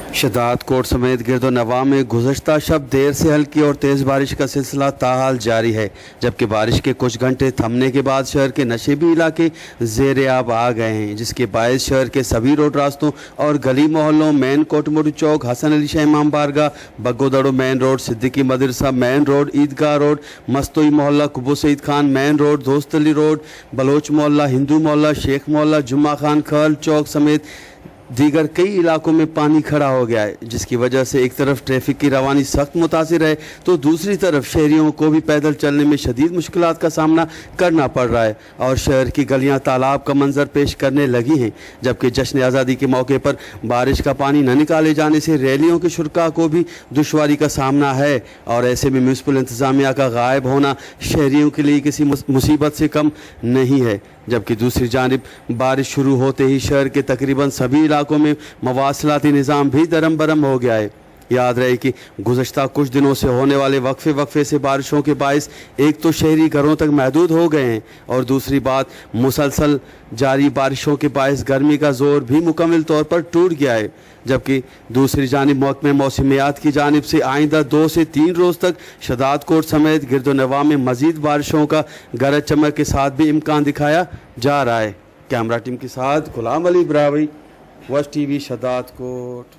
शदाद coat समेत गिरदोनवा में गुज़श्ता शब देर से हल्की और तेज़ बारिश का सिलसिला ताहाल जारी है, जबकि बारिश के कुछ घंटे थमने के बाद शहर के नशेबी इलाके ज़ेर आब आ गए हैं, जिसके बायस शहर के सभी रोड रास्तों और गली मोहल्लों मेन कोटमोडू चौक, हसन अली शाह इमाम बारगाह, बग्गोदड़ो मेन रोड, सिद्दीकी मदरसा मेन रोड, ईदगाह रोड, मस्तोई मोहल्ला, कुबो सईद खान मेन रोड, दोस्त अली रोड, बलोच मोहल्ला, हिंदू मोहल्ला, शेख मोहल्ला, जुम्मा खान खल चौक समेत दीगर कई इलाकों में पानी खड़ा हो गया है, जिसकी वजह से एक तरफ ट्रैफिक की रवानी सख्त मुतासिर है तो दूसरी तरफ शहरियों को भी पैदल चलने में शदीद मुश्किलात का सामना करना पड़ रहा है और शहर की गलियां तालाब का मंजर पेश करने लगी हैं। जबकि जश्न आज़ादी के मौके पर बारिश का पानी न निकाले जाने से रैलियों के शुरका को भी दुश्वारी का सामना है और ऐसे में म्यूनसिपल इंतज़ामिया का गायब होना शहरियों के लिए किसी मुसीबत से कम नहीं है। जबकि दूसरी जानिब बारिश शुरू होते ही शहर के तकरीबन सभी इलाकों में मवासलाती निज़ाम भी दरम बरम हो गया है। याद रहे कि गुज़श्ता कुछ दिनों से होने वाले वक्फे से बारिशों के बायस एक तो शहरी घरों तक महदूद हो गए हैं और दूसरी बात मुसलसल जारी बारिशों के बायस गर्मी का जोर भी मुकम्मल तौर पर टूट गया है। जबकि दूसरी जानिब महकमे मौसमियात की जानिब से आइंदा 2 से 3 रोज़ तक शदाद कोट समेत गिरदोनवा में मज़ीद बारिशों का गरज चमक के साथ भी इम्कान दिखाया जा रहा है। कैमरा टीम के साथ गुलाम अली ब्रावी, वश TV शदाद कोट।